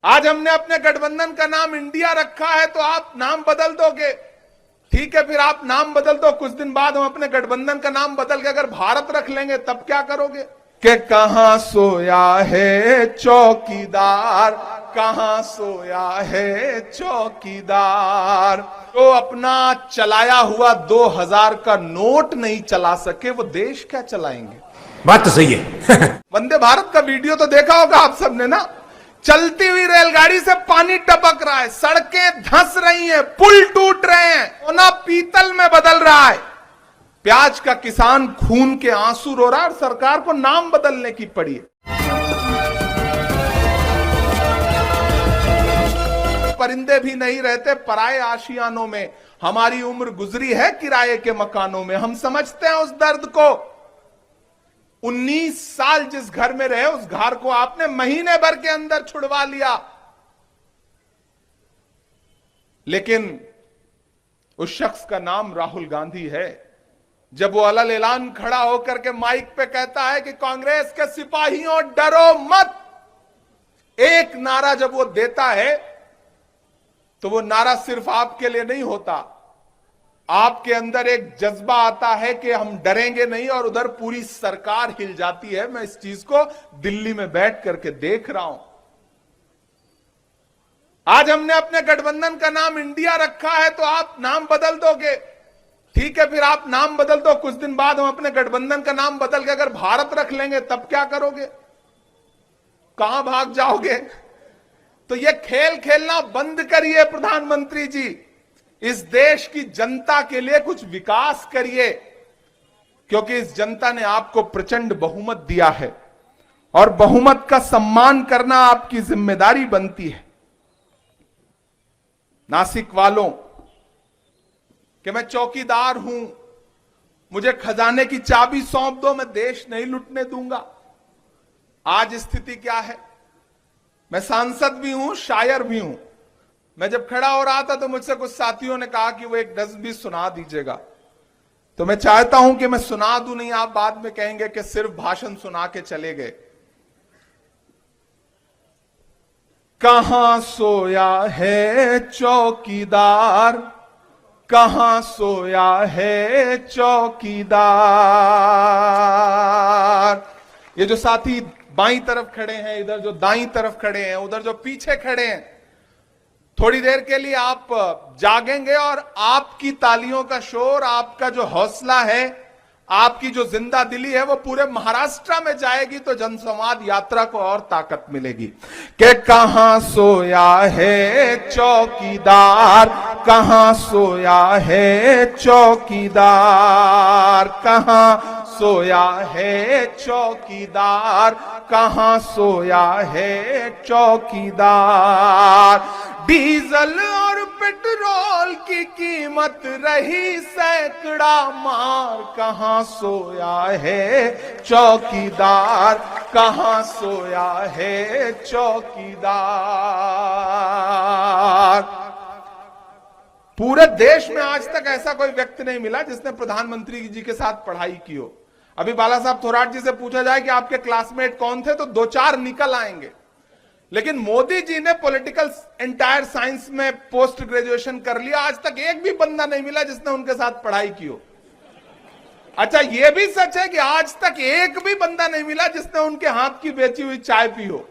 आज हमने अपने गठबंधन का नाम इंडिया रखा है तो आप नाम बदल दोगे। ठीक है, फिर आप नाम बदल दो, कुछ दिन बाद हम अपने गठबंधन का नाम बदल के अगर भारत रख लेंगे तब क्या करोगे? कि कहां सोया है चौकीदार, कहां सोया है चौकीदार। तो अपना चलाया हुआ 2000 का नोट नहीं चला सके वो देश क्या चलाएंगे? बात तो सही है। वंदे भारत का वीडियो तो देखा होगा आप सबने ना। चलती हुई रेलगाड़ी से पानी टपक रहा है, सड़कें धंस रही हैं, पुल टूट रहे हैं, सोना पीतल में बदल रहा है। प्याज का किसान खून के आंसू रो रहा है और सरकार को नाम बदलने की पड़ी है। परिंदे भी नहीं रहते पराये आशियानों में, हमारी उम्र गुजरी है किराए के मकानों में। हम समझते हैं उस दर्द को। 19 साल जिस घर में रहे उस घर को आपने महीने भर के अंदर छुड़वा लिया। लेकिन उस शख्स का नाम राहुल गांधी है। जब वो अलल ऐलान खड़ा होकर के माइक पे कहता है कि कांग्रेस के सिपाहियों डरो मत, एक नारा जब वो देता है तो वो नारा सिर्फ आपके लिए नहीं होता, आपके अंदर एक जज्बा आता है कि हम डरेंगे नहीं, और उधर पूरी सरकार हिल जाती है। मैं इस चीज को दिल्ली में बैठ करके देख रहा हूं। आज हमने अपने गठबंधन का नाम इंडिया रखा है तो आप नाम बदल दोगे। ठीक है, फिर आप नाम बदल दो, कुछ दिन बाद हम अपने गठबंधन का नाम बदल के अगर भारत रख लेंगे तब क्या करोगे? कहां भाग जाओगे? तो ये खेल खेलना बंद करिए प्रधानमंत्री जी। इस देश की जनता के लिए कुछ विकास करिए, क्योंकि इस जनता ने आपको प्रचंड बहुमत दिया है और बहुमत का सम्मान करना आपकी जिम्मेदारी बनती है। नासिक वालों कि मैं चौकीदार हूं, मुझे खजाने की चाबी सौंप दो, मैं देश नहीं लुटने दूंगा। आज स्थिति क्या है? मैं सांसद भी हूं, शायर भी हूं। मैं जब खड़ा हो रहा था तो मुझसे कुछ साथियों ने कहा कि वो एक नज्म भी सुना दीजिएगा। तो मैं चाहता हूं कि मैं सुना दूं, नहीं आप बाद में कहेंगे कि सिर्फ भाषण सुना के चले गए। कहां सोया है चौकीदार, कहां सोया है चौकीदार। ये जो साथी बाईं तरफ खड़े हैं, इधर जो दाईं तरफ खड़े हैं, उधर जो पीछे खड़े हैं, थोड़ी देर के लिए आप जागेंगे और आपकी तालियों का शोर, आपका जो हौसला है, आपकी जो जिंदा दिली है, वो पूरे महाराष्ट्र में जाएगी तो जनसंवाद यात्रा को और ताकत मिलेगी। कि कहां सोया है चौकीदार, कहां सोया है चौकीदार, कहां सोया है चौकीदार, कहां सोया है चौकीदार। डीजल और पेट्रोल की कीमत रही सैकड़ा मार, कहां सोया है चौकीदार, कहां सोया है चौकीदार। पूरे देश में आज तक ऐसा कोई व्यक्ति नहीं मिला जिसने प्रधानमंत्री जी के साथ पढ़ाई की हो। अभी बाला साहब थोराट जी से पूछा जाए कि आपके क्लासमेट कौन थे तो 2-4 निकल आएंगे। लेकिन मोदी जी ने पॉलिटिकल एंटायर साइंस में पोस्ट ग्रेजुएशन कर लिया, आज तक एक भी बंदा नहीं मिला जिसने उनके साथ पढ़ाई की हो। अच्छा, यह भी सच है कि आज तक एक भी बंदा नहीं मिला जिसने उनके हाथ की बेची हुई चाय पी हो।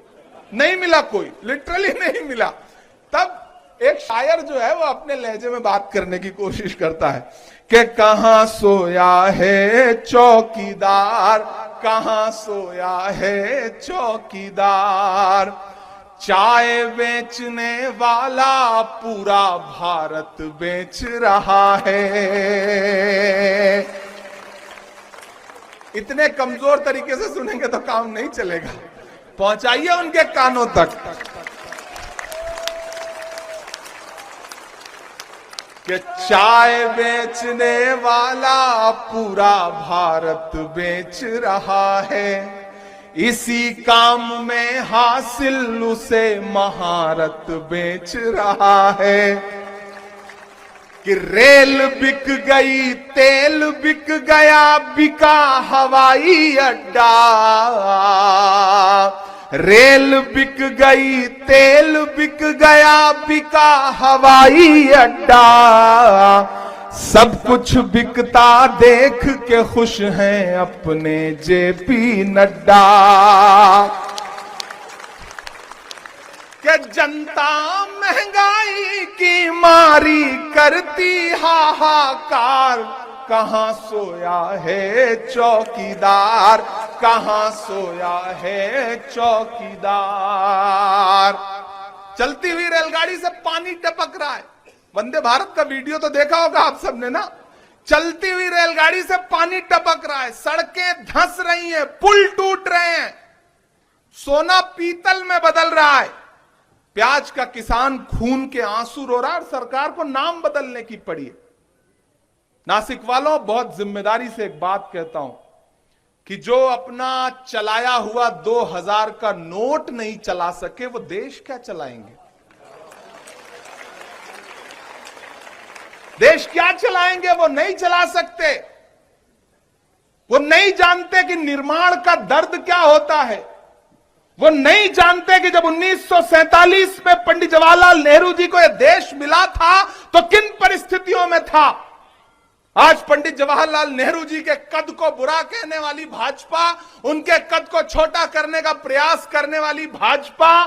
नहीं मिला कोई, लिटरली नहीं मिला। तब एक शायर जो है वो अपने लहजे में बात करने की कोशिश करता है कि कहां सोया है चौकीदार, कहां सोया है चौकीदार। चाय बेचने वाला पूरा भारत बेच रहा है। इतने कमजोर तरीके से सुनेंगे तो काम नहीं चलेगा, पहुंचाइए उनके कानों तक कि चाय बेचने वाला पूरा भारत बेच रहा है। इसी काम में हासिल उसे महारत बेच रहा है। कि रेल बिक गई, तेल बिक गया, बिका हवाई अड्डा। रेल बिक गई, तेल बिक गया, बिका हवाई अड्डा, सब कुछ बिकता देख के खुश हैं अपने जेपी नड्डा। कि जनता महंगाई की मारी करती हाहाकार, कहां सोया है चौकीदार, कहां सोया है चौकीदार। चलती हुई रेलगाड़ी से पानी टपक रहा है। वंदे भारत का वीडियो तो देखा होगा आप सबने ना। चलती हुई रेलगाड़ी से पानी टपक रहा है, सड़कें धंस रही हैं, पुल टूट रहे हैं, सोना पीतल में बदल रहा है। प्याज का किसान खून के आंसू रो रहा है और सरकार को नाम बदलने की पड़ी है। नासिक वालों, बहुत जिम्मेदारी से एक बात कहता हूं कि जो अपना चलाया हुआ 2000 का नोट नहीं चला सके वो देश क्या चलाएंगे? देश क्या चलाएंगे? वो नहीं चला सकते। वो नहीं जानते कि निर्माण का दर्द क्या होता है। वो नहीं जानते कि जब 1947 में पंडित जवाहरलाल नेहरू जी को यह देश मिला था तो किन परिस्थितियों में था। आज पंडित जवाहरलाल नेहरू जी के कद को बुरा कहने वाली भाजपा, उनके कद को छोटा करने का प्रयास करने वाली भाजपा,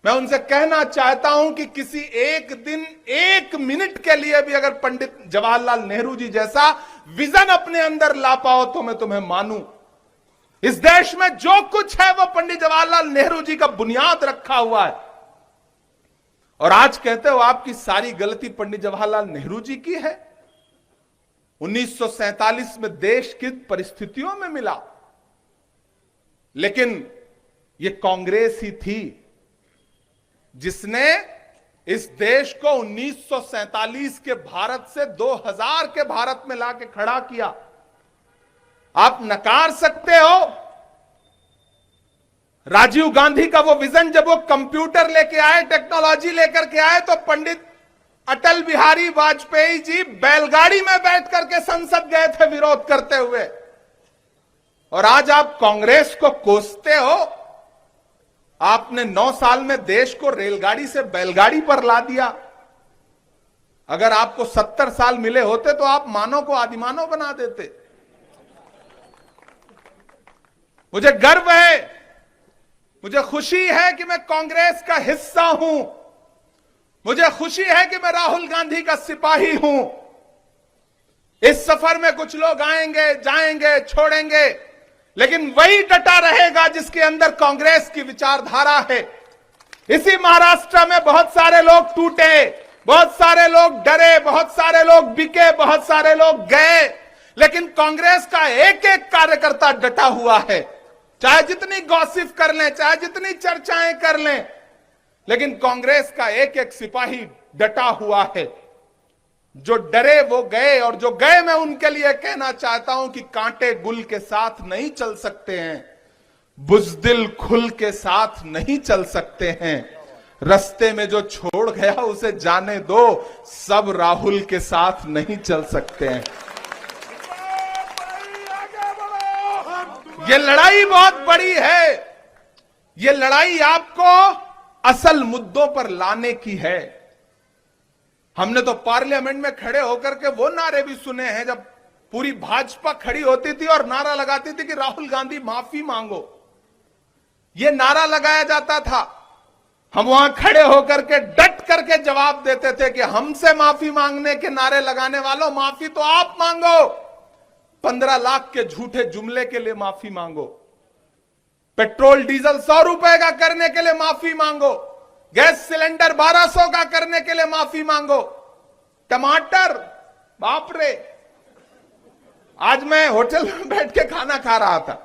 मैं उनसे कहना चाहता हूं कि किसी एक दिन, एक मिनट के लिए भी अगर पंडित जवाहरलाल नेहरू जी जैसा विजन अपने अंदर ला पाओ तो मैं तुम्हें मानूं। इस देश में जो कुछ है वो पंडित जवाहरलाल नेहरू जी का बुनियाद रखा हुआ है। और आज कहते हो आपकी सारी गलती पंडित जवाहरलाल नेहरू जी की है। 1947 में देश किन परिस्थितियों में मिला, लेकिन ये कांग्रेस ही थी जिसने इस देश को 1947 के भारत से 2000 के भारत में लाके खड़ा किया। आप नकार सकते हो राजीव गांधी का वो विजन, जब वो कंप्यूटर लेके आए, टेक्नोलॉजी लेकर के आए, तो पंडित अटल बिहारी वाजपेयी जी बैलगाड़ी में बैठ करके संसद गए थे विरोध करते हुए। और आज आप कांग्रेस को कोसते हो। आपने 9 साल में देश को रेलगाड़ी से बैलगाड़ी पर ला दिया। अगर आपको 70 साल मिले होते तो आप मानव को आदिमानव बना देते। मुझे गर्व है, मुझे खुशी है कि मैं कांग्रेस का हिस्सा हूं। मुझे खुशी है कि मैं राहुल गांधी का सिपाही हूं। इस सफर में कुछ लोग आएंगे, जाएंगे, छोड़ेंगे, लेकिन वही डटा रहेगा जिसके अंदर कांग्रेस की विचारधारा है। इसी महाराष्ट्र में बहुत सारे लोग टूटे, बहुत सारे लोग डरे, बहुत सारे लोग बिके, बहुत सारे लोग गए, लेकिन कांग्रेस का एक एक कार्यकर्ता डटा हुआ है। चाहे जितनी गॉसिप कर लें, चाहे जितनी चर्चाएं कर लें, लेकिन कांग्रेस का एक एक सिपाही डटा हुआ है। जो डरे वो गए, और जो गए मैं उनके लिए कहना चाहता हूं कि कांटे गुल के साथ नहीं चल सकते हैं, बुज़दिल खुल के साथ नहीं चल सकते हैं। रास्ते में जो छोड़ गया उसे जाने दो, सब राहुल के साथ नहीं चल सकते हैं। ये लड़ाई बहुत बड़ी है। ये लड़ाई आपको असल मुद्दों पर लाने की है। हमने तो पार्लियामेंट में खड़े होकर के वो नारे भी सुने हैं जब पूरी भाजपा खड़ी होती थी और नारा लगाती थी कि राहुल गांधी माफी मांगो। ये नारा लगाया जाता था। हम वहां खड़े होकर के डट करके जवाब देते थे कि हमसे माफी मांगने के नारे लगाने वालों, माफी तो आप मांगो। 15 लाख के झूठे जुमले के लिए माफी मांगो। पेट्रोल डीजल 100 रुपए का करने के लिए माफी मांगो। गैस सिलेंडर 1200 का करने के लिए माफी मांगो। टमाटर, बाप रे, आज मैं होटल में बैठ के खाना खा रहा था।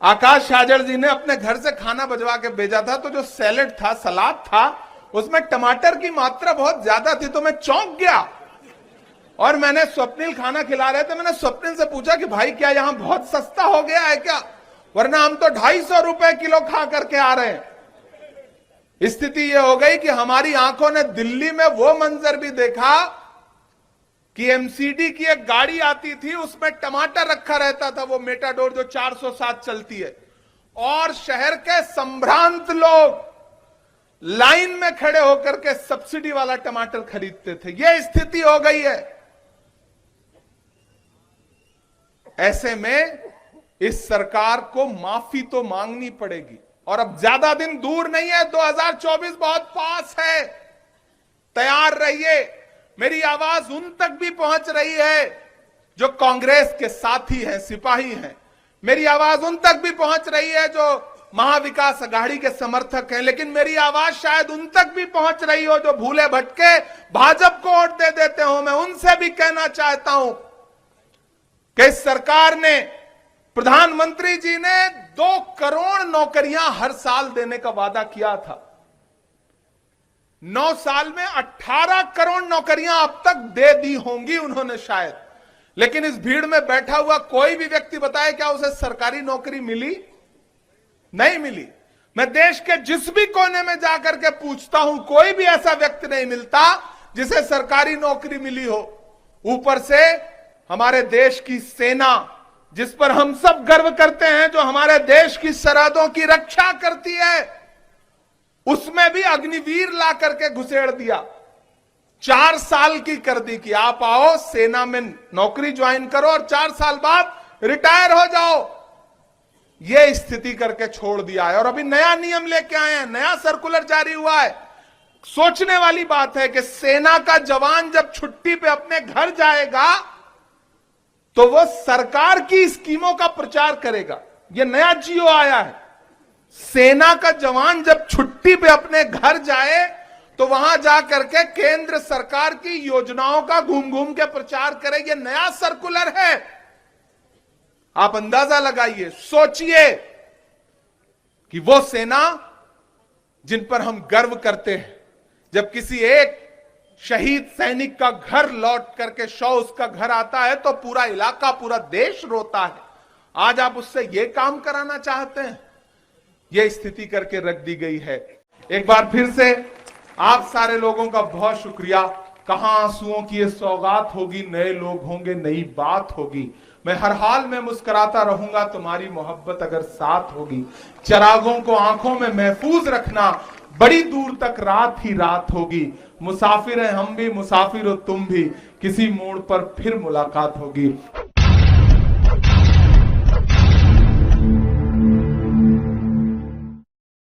आकाश शाजर जी ने अपने घर से खाना भिजवा के भेजा था, तो जो सैलेड था, सलाद था, उसमें टमाटर की मात्रा बहुत ज्यादा थी, तो मैं चौंक गया। और मैंने स्वप्निल खाना खिला रहे थे, मैंने स्वप्निल से पूछा कि भाई क्या यहां बहुत सस्ता हो गया है क्या, वरना हम तो 250 रुपए किलो खा करके आ रहे हैं। स्थिति यह हो गई कि हमारी आंखों ने दिल्ली में वो मंजर भी देखा कि एमसीडी की एक गाड़ी आती थी, उसमें टमाटर रखा रहता था, वो मेटाडोर जो 407 चलती है, और शहर के संभ्रांत लोग लाइन में खड़े होकर के सब्सिडी वाला टमाटर खरीदते थे। यह स्थिति हो गई है। ऐसे में इस सरकार को माफी तो मांगनी पड़ेगी और अब ज्यादा दिन दूर नहीं है, 2024 बहुत पास है। तैयार रहिए। मेरी आवाज उन तक भी पहुंच रही है जो कांग्रेस के साथी हैं, सिपाही हैं। मेरी आवाज उन तक भी पहुंच रही है जो महाविकास अघाड़ी के समर्थक हैं। लेकिन मेरी आवाज शायद उन तक भी पहुंच रही हो जो भूले भटके भाजपा को वोट दे देते हो। मैं उनसे भी कहना चाहता हूं कि इस सरकार ने, प्रधानमंत्री जी ने 2 करोड़ नौकरियां हर साल देने का वादा किया था। 9 साल में 18 करोड़ नौकरियां अब तक दे दी होंगी उन्होंने शायद। लेकिन इस भीड़ में बैठा हुआ कोई भी व्यक्ति बताए क्या उसे सरकारी नौकरी मिली? नहीं मिली। मैं देश के जिस भी कोने में जाकर के पूछता हूं, कोई भी ऐसा व्यक्ति नहीं मिलता जिसे सरकारी नौकरी मिली हो। ऊपर से हमारे देश की सेना, जिस पर हम सब गर्व करते हैं, जो हमारे देश की सरहदों की रक्षा करती है, उसमें भी अग्निवीर ला करके घुसेड़ दिया। 4 साल की कर दी कि आप आओ सेना में नौकरी ज्वाइन करो और 4 साल बाद रिटायर हो जाओ। यह स्थिति करके छोड़ दिया है और अभी नया नियम लेके आए हैं, नया सर्कुलर जारी हुआ है। सोचने वाली बात है कि सेना का जवान जब छुट्टी पे अपने घर जाएगा तो वो सरकार की स्कीमों का प्रचार करेगा। यह नया जियो आया है। सेना का जवान जब छुट्टी पे अपने घर जाए तो वहां जाकर के केंद्र सरकार की योजनाओं का घूम घूम के प्रचार करे। यह नया सर्कुलर है। आप अंदाजा लगाइए, सोचिए कि वो सेना जिन पर हम गर्व करते हैं, जब किसी एक शहीद सैनिक का घर लौट करके शव उसका घर आता है तो पूरा इलाका, पूरा देश रोता है। आज आप उससे यह काम कराना चाहते हैं? यह स्थिति करके रख दी गई है। एक बार फिर से आप सारे लोगों का बहुत शुक्रिया। कहां आंसुओं की ये सौगात होगी, नए लोग होंगे, नई बात होगी। मैं हर हाल में मुस्कुराता रहूंगा, तुम्हारी मोहब्बत अगर साथ होगी। चिरागों को आंखों में महफूज रखना, बड़ी दूर तक रात ही रात होगी। मुसाफिर हैं हम भी, मुसाफिर हो तुम भी, किसी मोड़ पर फिर मुलाकात होगी।